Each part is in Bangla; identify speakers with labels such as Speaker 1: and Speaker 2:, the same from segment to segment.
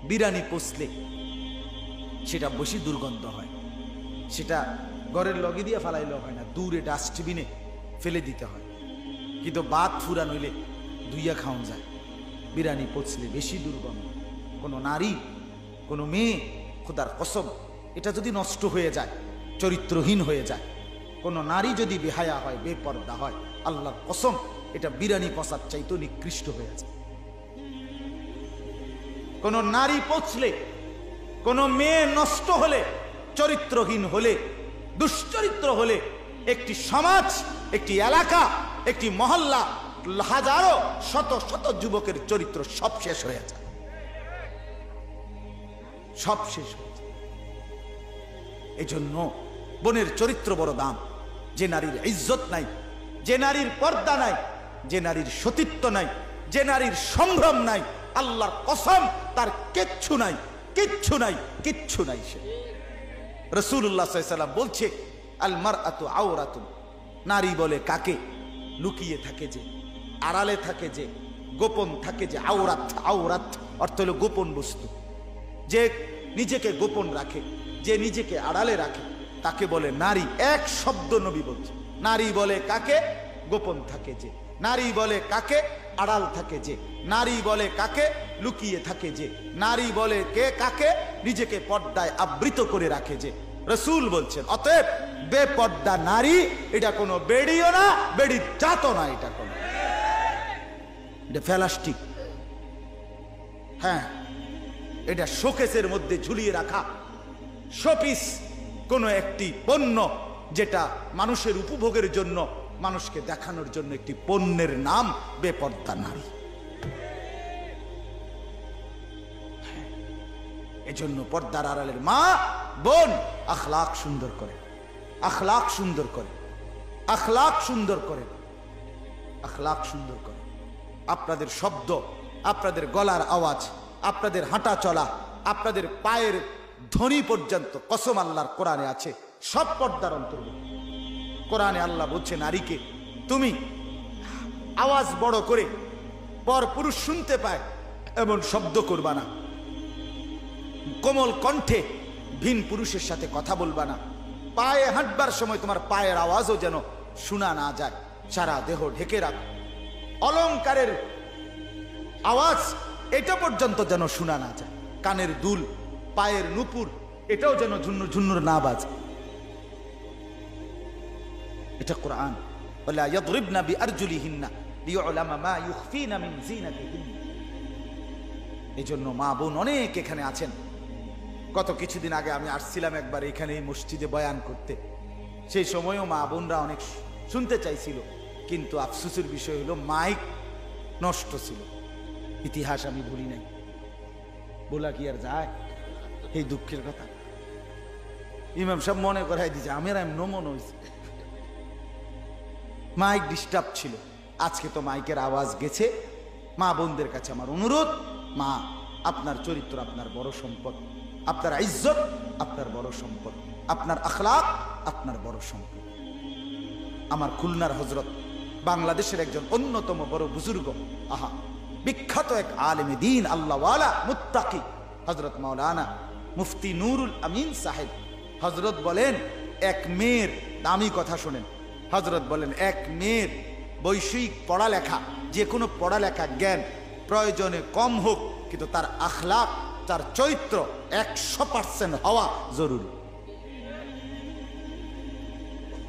Speaker 1: বিরানি পচলে সেটা বেশি দুর্গন্ধ হয়, সেটা ঘরের লগে দিয়ে ফালাইলেও হয় না, দূরে ডাস্টবিনে ফেলে দিতে হয়। কিন্তু বাত ফুরান হইলে দুইয়া খাওয়া যায়, বিরানি পচলে বেশি দুর্গন্ধ। কোনো নারী, কোনো মেয়ে, খোদার কসম, এটা যদি নষ্ট হয়ে যায়, চরিত্রহীন হয়ে যায়, কোনো নারী যদি বেহায়া হয়, বেপর্দা হয়, আল্লাহর কসম এটা বিরানি পচার চাইতো নিকৃষ্ট হয়ে যায়। কোনো নারী পচলে, কোনো মেয়ে নষ্ট হলে, চরিত্রহীন হলে, দুশ্চরিত্র হলে, একটি সমাজ, একটি এলাকা, একটি মহল্লা, হাজারো শত শত যুবকের চরিত্র সব শেষ হয়ে যায়, সব শেষ হয়ে যায়। এই জন্য বোনের চরিত্র বড় দাম। যে নারীর ইজ্জত নাই, যে নারীর পর্দা নাই, যে নারীর সতীত্ব নাই, যে নারীর সম্ভ্রম নাই, আল্লাহর কসম তার কিচ্ছু নাই, কিচ্ছু নাই, কিচ্ছু নাই। সে রাসূলুল্লাহ সাল্লাল্লাহু আলাইহি ওয়াসাল্লাম বলছে, আল মারআতু আওরাতুন, নারী বলে কাকে লুকিয়ে থাকে, যে আড়ালে থাকে, যে গোপন থাকে, যে আওরাত, আওরাত অর্থ হলো গোপন বস্তু, যে নিজেকে গোপন রাখে, যে নিজেকে আড়ালে রাখে, তাকে বলে নারী। এক শব্দ নবী বলছে, নারী বলে কাকে গোপন থাকে, যে নারী বলে কাকে আড়াল থাকে, যে নারী বলে কাকে লুকিয়ে থাকে, যে নারী বলে কে কাকে নিজেকে পর্দায় আবৃত করে রাখে। যে রাসূল বলছেন, অতএব বেপর্দা নারী এটা কোনো বেড়িও না, বেড়ির জাতও না, এটা কোনো, এটা ফেলাস্টিক। হ্যাঁ, এটা শোকেসের মধ্যে ঝুলিয়ে রাখা শোপিস, কোনো একটি পণ্য যেটা মানুষের উপভোগের জন্য, মানুষকে দেখানোর জন্য একটি পণ্যের নাম বেপর্দা নারী। এজন্য পর্দার আড়ালের মা বোন আখলাক সুন্দর করে, আখলাক সুন্দর করে, আখলাক সুন্দর করে, আখলাক সুন্দর করে। আপনাদের শব্দ, আপনাদের গলার আওয়াজ, আপনাদের হাঁটা চলা, আপনাদের পায়ের ধ্বনি পর্যন্ত কসম আল্লাহর কোরআনে আছে, সব পর্দার অন্তর্ভুক্ত। কোরআনে আল্লাহ বলছে নারীকে, তুমি আওয়াজ বড় করে পর পুরুষ শুনতে পায় এমন শব্দ করবা না, কোমল কণ্ঠে ভিন পুরুষের সাথে কথা বলবা না, পায়ে হাঁটবার সময় তোমার পায়ের আওয়াজও যেন শোনা না যায়, সারা দেহ ঢেকে রাখ, অলংকারের আওয়াজ এটা পর্যন্ত যেন শোনা না যায়, কানের দুল, পায়ের নুপুর এটাও যেন ঝুন্নুর ঝুন্নুর না বাজে। এটা কোরআন। ওয়ালা ইয়াদরিবনা বিআরজুলিহিন্না লিয়ুলামা মা ইউখফিনা মিন যিনাতিহিন্না। এজন্য মা বোন অনেক এখানে আছেন। গত কিছুদিন আগে আমি আসছিলাম একবার এখানে মসজিদে বয়ান করতে, সেই সময়ও মা বোনরা অনেক শুনতে চাইছিল, কিন্তু আফসোসের বিষয় হলো মাইক নষ্ট ছিল। ইতিহাস আমি ভুলি নাই, বলা কি আর যায়, এই দুঃখের কথা। ইমাম সাহেব মনে করাই দিয়েছে, আমার এমন মনে হয়েছে মাইক ডিস্টার্ব ছিল। আজকে তো মাইকের আওয়াজ গেছে। মা বোনদের কাছে আমার অনুরোধ, মা আপনার চরিত্র আপনার বড় সম্পদ, আপনার ইজ্জত আপনার বড় সম্পদ, আপনার আখলাক আপনার বড় সম্পদ। আমার খুলনার হযরত, বাংলাদেশের একজন অন্যতম বড় বুজুর্গ, আহা বিখ্যাত এক আলেমে দ্বীন, আল্লাহওয়ালা, মুত্তাকি, হযরত মাওলানা মুফতি নুরুল আমিন সাহেব, হযরত বলেন এক মেয়ের, দামি কথা শোনেন, হযরত বলেন এক মেয়ের বৈষয়িক পড়ালেখা, যে কোনো পড়ালেখা জ্ঞান প্রয়োজনে কম হোক, কিন্তু তার আখলাক, তার চরিত্র 100% হওয়া জরুরি।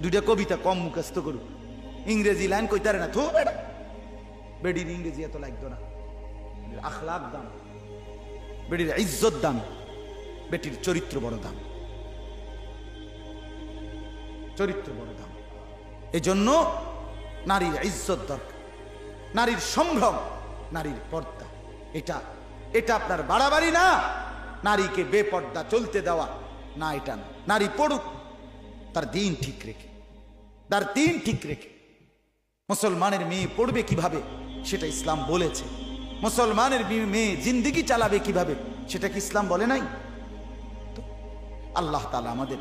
Speaker 1: দুইটা কবিতা কম মুখস্থ করুক, ইংরেজি লাইন কইতারে না, থো বেটা, বেডির ইংরেজি এত লাগতো না। আখলাক দাম, বেডির ইজ্জত দাম, বেটির চরিত্র বড় দাম, চরিত্র বড় দাম। এজন্য নারীর ইজ্জত দরকার, নারীর সম্ভ্রম, নারীর পর্দা। এটা এটা আপনার বাড়াবাড়ি না, নারীকে বেপর্দা চলতে দেওয়া না, এটা না। নারী পড়ুক তার দিন ঠিক রেখে, তার দিন ঠিক রেখে। মুসলমানের মেয়ে পড়বে কিভাবে সেটা ইসলাম বলেছে, মুসলমানের মেয়ে জিন্দেগি চালাবে কিভাবে সেটা কি ইসলাম বলে নাই? তো আল্লাহ তাআলা আমাদের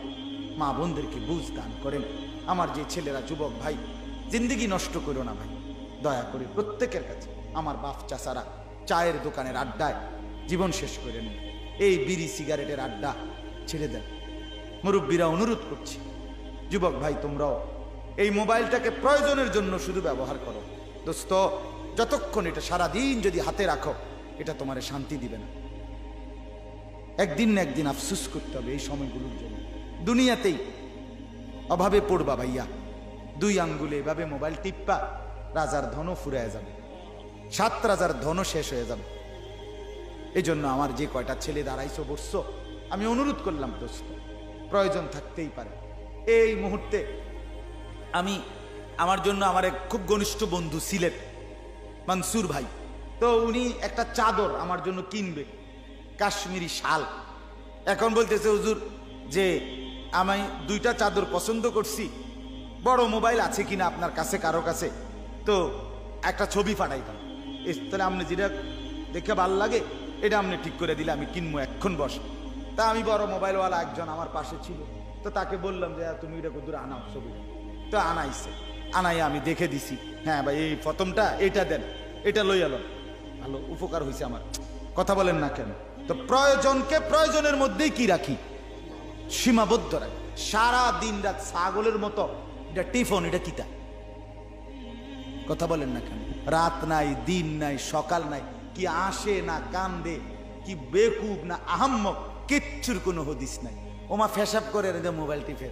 Speaker 1: মা বোনদেরকে বুঝ দান করেন। আমার যে ছেলেরা, যুবক ভাই, জিন্দেগি নষ্ট করো না ভাই, দয়া করে প্রত্যেকের কাছে। আমার বাপ চাচারা চায়ের দোকানের আড্ডায় জীবন শেষ করে নেন। এই বিড়ি সিগারেটের আড্ডা ছেড়ে দেন। মুরব্বীরা অনুরোধ করছি, যুবক ভাই তোমরাও এই মোবাইলটাকে প্রয়োজনের জন্য শুধু ব্যবহার করো। দোস্ত, যতক্ষণ এটা সারাদিন যদি হাতে রাখো, এটা তোমার শান্তি দিবে না। একদিন না একদিন আফসুস করতে হবে এই সময়গুলোর জন্য। দুনিয়াতেই অভাবে পড়বা ভাইয়া, 2 আঙ্গুলে এভাবে মোবাইল টিপ্পা রাজার ধনও ফুরায় যাবে, 7 রাজার ধনও শেষ হয়ে যাবে। এই জন্য আমার যে কয়টা ছেলে দাঁড়াইছো বসছো, আমি অনুরোধ করলাম দোস্ত, প্রয়োজন থাকতেই পারে। এই মুহূর্তে আমি আমার জন্য আমার এক খুব ঘনিষ্ঠ বন্ধু সিলেট মনসুর ভাই, তো উনি একটা চাদর আমার জন্য কিনবে, কাশ্মীরি শাল। এখন বলতেছে হুজুর যে আমি 2টা চাদর পছন্দ করছি, বড় মোবাইল আছে কিনা আপনার কাছে কারো কাছে, তো একটা ছবি পাঠাইতাম, তাহলে আপনি যেটা দেখে ভাল লাগে এটা আপনি ঠিক করে দিলে আমি কিনবো এক্ষণ বস। তা আমি বড় মোবাইলওয়ালা একজন আমার পাশে ছিল, তো তাকে বললাম যে তুমি এটা কতদূর আনাও ছবি, তো আনাইছে। আনাই আমি দেখে দিছি, হ্যাঁ ভাই এই প্রথমটা এটা দেন, এটা লই এলো, ভালো উপকার হয়েছে আমার। কথা বলেন না কেন? তো প্রয়োজনকে প্রয়োজনের মধ্যেই কি রাখি, সীমাবদ্ধ রাখি। সারা দিন রাত ছাগলের মতো এটা টিফন, এটা কিতা? কথা বলেন না কেন? রাত নাই, দিন নাই, সকাল নাই, কি আসে না কান্দে, কি বেকুব না আহাম্মক, কিচ্ছুর কোনো হদিস নাই। ওমা ফেসাব করে রে মোবাইল টিপে,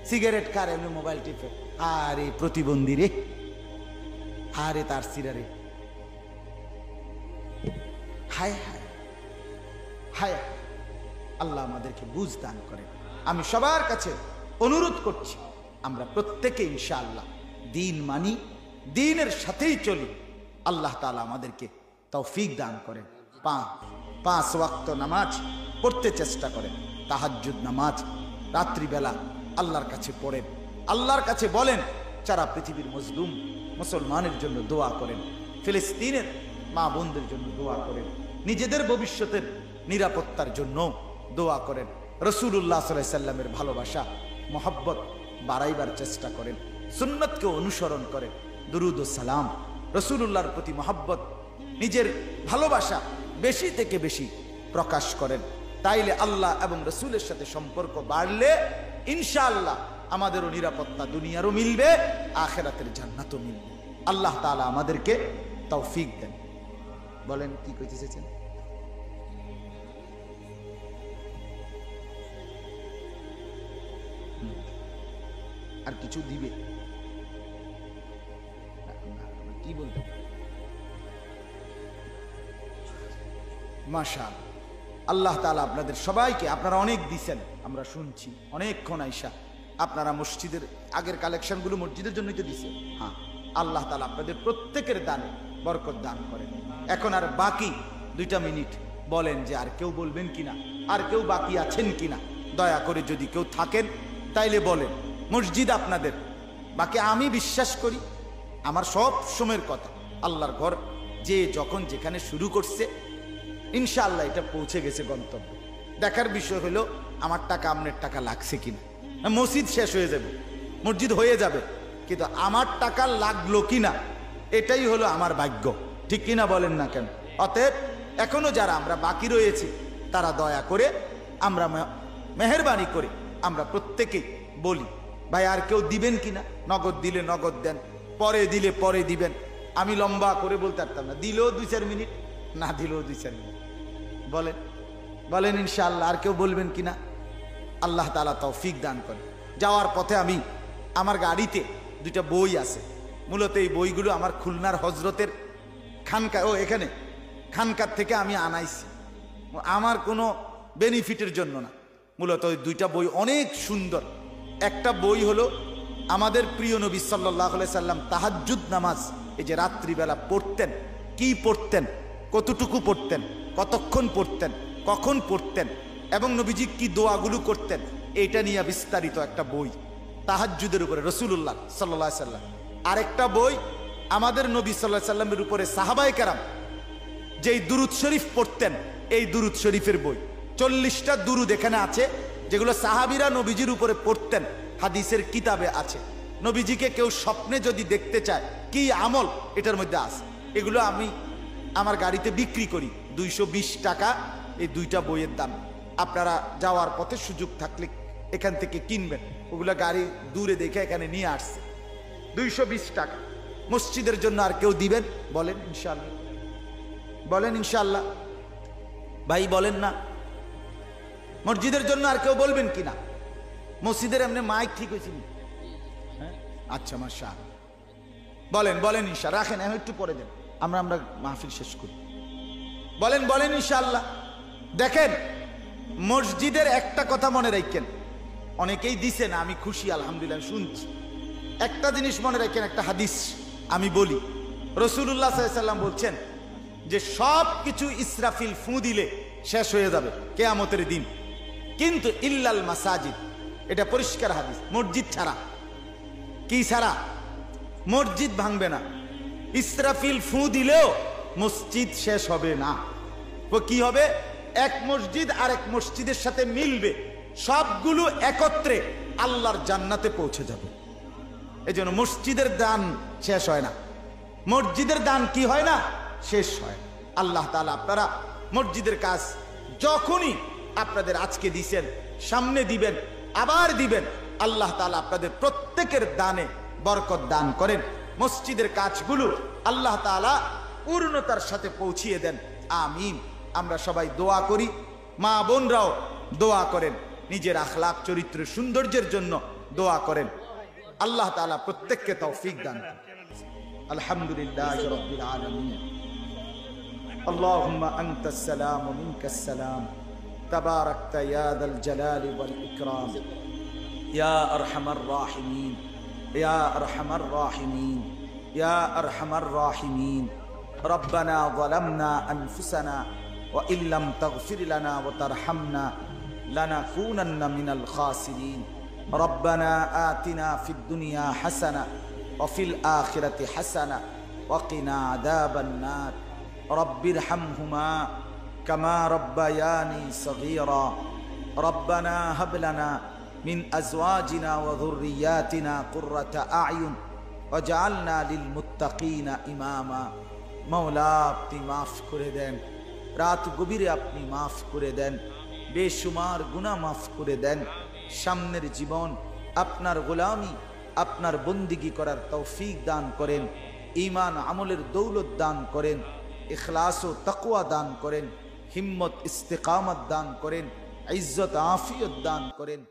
Speaker 1: সিগারেট খার এমনি মোবাইল টিপে। আরে প্রতিবন্ধী রে, আরে তার সিরারে, হায় হায় হায়। আল্লাহ আমাদেরকে বুঝ দান করে। আমি সবার কাছে অনুরোধ করছি, আমরা প্রত্যেকে ইনশাআল্লাহ দিন মানি, দিনের সাথেই চলি। আল্লাহ তাআলা আমাদেরকে তৌফিক দান করেন। 5 ওয়াক্ত নামাজ পড়তে চেষ্টা করেন, তাহাজ্জুদ নামাজ রাত্রিবেলা আল্লাহর কাছে পড়েন, আল্লাহর কাছে বলেন, সারা পৃথিবীর মজলুম মুসলমানের জন্য দোয়া করেন, ফিলিস্তিনের মা বোনদের জন্য দোয়া করেন, নিজেদের ভবিষ্যতের নিরাপত্তার জন্য দোয়া করেন। রাসূলুল্লাহ সাল্লাল্লাহু আলাইহি সাল্লামের ভালোবাসা মহব্বত বাড়াইবার চেষ্টা করেন, সুন্নতকে অনুসরণ করেন, দুরুদ ও সালাম, রাসূলুল্লাহর প্রতি মহব্বত, নিজের ভালোবাসা বেশি থেকে বেশি প্রকাশ করেন। তাইলে আল্লাহ এবং রাসূলের সাথে সম্পর্ক বাড়লে ইনশাআল্লাহ আমাদেরও নিরাপত্তা দুনিয়ারও মিলবে, আখিরাতের জান্নাতও মিলবে। আল্লাহ তাআলা আমাদেরকে তৌফিক দেন। বলেন কি কইতে চাইছেন? আর কিছু দিবে? কি বলতে? মাশাআল্লাহ, আল্লাহ তাআলা আপনাদের সবাইকে, আপনারা অনেক দিছেন, আমরা শুনছি অনেকক্ষণ আইসা। আপনারা মসজিদের আগের কালেকশনগুলো মসজিদের জন্যই তো দিছেন। হ্যাঁ, আল্লাহ তাআলা আপনাদের প্রত্যেকের দানে বরকত দান করেন। এখন আর বাকি 2টা মিনিট বলেন যে আর কেউ বলবেন কিনা, আর কেউ বাকি আছেন কিনা? দয়া করে যদি কেউ থাকেন তাইলে বলেন। মসজিদ আপনাদের, বাকি আমি বিশ্বাস করি, আমার সব সময়ের কথা, আল্লাহর ঘর যে যখন যেখানে শুরু করছে ইনশাআল্লাহ এটা পৌঁছে গেছে গন্তব্য। দেখার বিষয় হলো আমার টাকা আপনার টাকা লাগছে কিনা। মসজিদ শেষ হয়ে যাবে, মসজিদ হয়ে যাবে, কিন্তু আমার টাকা লাগলো কিনা এটাই হলো আমার ভাগ্য, ঠিক কিনা বলেন না কেন? অতএব এখনো যারা আমরা বাকি রয়েছি, তারা দয়া করে, আমরা মেহেরবানি করে আমরা প্রত্যেকেই বলি, ভাই আর কেউ দিবেন কিনা? নগদ দিলে নগদ দেন, পরে দিলে পরে দিবেন। আমি লম্বা করে বলতে পারতাম না, দিলেও 2-4 মিনিট, না দিলেও 2-4 মিনিট। বলেন বলেন ইনশাআল্লাহ। আর কেউ বলবেন কিনা? আল্লাহ তাআলা তৌফিক দান করেন। যাওয়ার পথে আমি, আমার গাড়িতে 2টা বই আছে, মূলত এই বইগুলো আমার খুলনার হজরতের খানকা, এখানে খানকার থেকে আমি আনাইছি, আমার কোনো বেনিফিটের জন্য না। মূলত ওই 2টা বই অনেক সুন্দর। একটা বই হলো আমাদের প্রিয় নবী সাল্লাল্লাহু আলাইহি সাল্লাম তাহাজ্জুদ নামাজ, এই যে রাত্রিবেলা পড়তেন, কি পড়তেন, কতটুকু পড়তেন, কতক্ষণ পড়তেন, কখন পড়তেন, এবং নবীজি কি দোয়াগুলো করতেন, এটা নিয়ে বিস্তারিত একটা বই তাহাজ্জুদের উপরে, রাসূলুল্লাহ সাল্লাল্লাহু আলাইহি সাল্লাম। আরেকটা বই আমাদের নবী সাল্লাল্লাহু আলাইহি সাল্লামের উপরে সাহাবায়ে কেরাম যেই দুরুদ শরীফ পড়তেন, এই দুরুদ শরীফের বই। 40টা দুরুদ এখানে আছে, যেগুলো সাহাবীরা নবীজির উপরে পড়তেন, হাদিসের কিতাবে আছে। নবীজিকে কেউ স্বপ্নে যদি দেখতে চায়, কি আমল এটার মধ্যে আছে, এগুলো আমি আমার গাড়িতে বিক্রি করি, 220 টাকা এই দুইটা বইয়ের দাম। আপনারা যাওয়ার পথে সুযোগ থাকলে এখান থেকে কিনবেন। ওগুলা গাড়ি দূরে দেখে এখানে নিয়ে আসছে। 220 টাকা। মসজিদের জন্য আর কেউ দিবেন? বলেন ইনশাআল্লাহ, বলেন ইনশাআল্লাহ। ভাই বলেন না, মসজিদের জন্য আর কেউ বলবেন কিনা? মসজিদের এমনি মাইক ঠিক হয়েছে? হ্যাঁ, আচ্ছা মাশাআল্লাহ, বলেন বলেন ইনশাআল্লাহ। রাখেন, একটু পরে দেন, আমরা মাহফিল শেষ করি। বলেন বলেন ইনশাআল্লাহ। দেখেন, মসজিদের একটা কথা মনে রাখেন, অনেকেই দিছেন, আমি খুশি আলহামদুলিল্লাহ শুনছি। একটা জিনিস মনে রাখেন, একটা হাদিস আমি বলি। রাসূলুল্লাহ সাল্লাল্লাহু আলাইহি ওয়াসাল্লাম বলছেন যে সব কিছু ইসরাফিল ফু দিলে শেষ হয়ে যাবে কিয়ামতের দিন, কিন্তু ইল্লাল মাসাজিদ, এটা পরিষ্কার হাদিস, মসজিদ ছাড়া। কি ছাড়া? মসজিদ ভাঙবে না। ইসরাফিল ফু দিলেও মসজিদ শেষ হবে না। তো কি হবে? এক মসজিদ আর এক মসজিদের সাথে মিলবে, সবগুলো একত্রে আল্লাহর জান্নাতে পৌঁছে যাবে। এই জন্য মসজিদের দান শেষ হয় না। মসজিদের দান কি হয় না? শেষ হয়। আল্লাহ তাআলা আপনারা মসজিদের কাজ যখনই আপনাদের আজকে দিছেন, সামনে দিবেন, আবার দিবেন, আল্লাহ তাআলা আপনাদের প্রত্যেকের দানে বরকত দান করেন। মসজিদের কাজগুলো আল্লাহ তাআলা পূর্ণতার সাথে পৌঁছিয়ে দেন, আমিন। আমরা সবাই দোয়া করি, মা বোনরাও দোয়া করেন, নিজের আখলাক চরিত্রের সৌন্দর্যের জন্য দোয়া করেন। আল্লাহ তাআলা প্রত্যেককে তৌফিক দান করেন। আলহামদুলিল্লাহি রাব্বিল আলামিন। আল্লাহুম্মা আনতাস সালাম ওয়া মিনকাস সালাম, তাবারাকতা ইয়া যাল জালালি ওয়াল ইকরাম, ইয়া আরহামার রাহিমিন, ইয়া আরহামার রাহিমিন, ইয়া আরহামার রাহিমিন। রব্বানা যালামনা আনফুসানা ওয়া ইল্লাম তাগফির লানা ওয়া তারহামনা লানাকুনান্না মিনাল খাসিরিন। রব্বানা আতিনা ফিদ দুনিয়া হাসানা ওয়া ফিল আখিরাতি হাসানা ওয়া কিনা আযাবান নার। রব্বিরহামহুমা কামা রব্বায়ানি সগীরা। রব্বানা হাব লানা মিন আজওয়াজিনা ওয়া যুররিয়াতিনা কুররাতা আ'য়ুন ওয়াজআলনা লিল মুত্তাকিনা ইমামা। মাওলা, আপনি মাফ করে দেন, রাত গভীরে আপনি মাফ করে দেন, বেশুমার গুনাহ মাফ করে দেন। সামনের জীবন আপনার গোলামি, আপনার বন্দিগি করার তৌফিক দান করেন, ঈমান আমলের দৌলত দান করেন, ইখলাস ও তাকওয়া দান করেন, হিম্মত ইস্তেকামত দান করেন, ইজ্জত আফিয়ত দান করেন।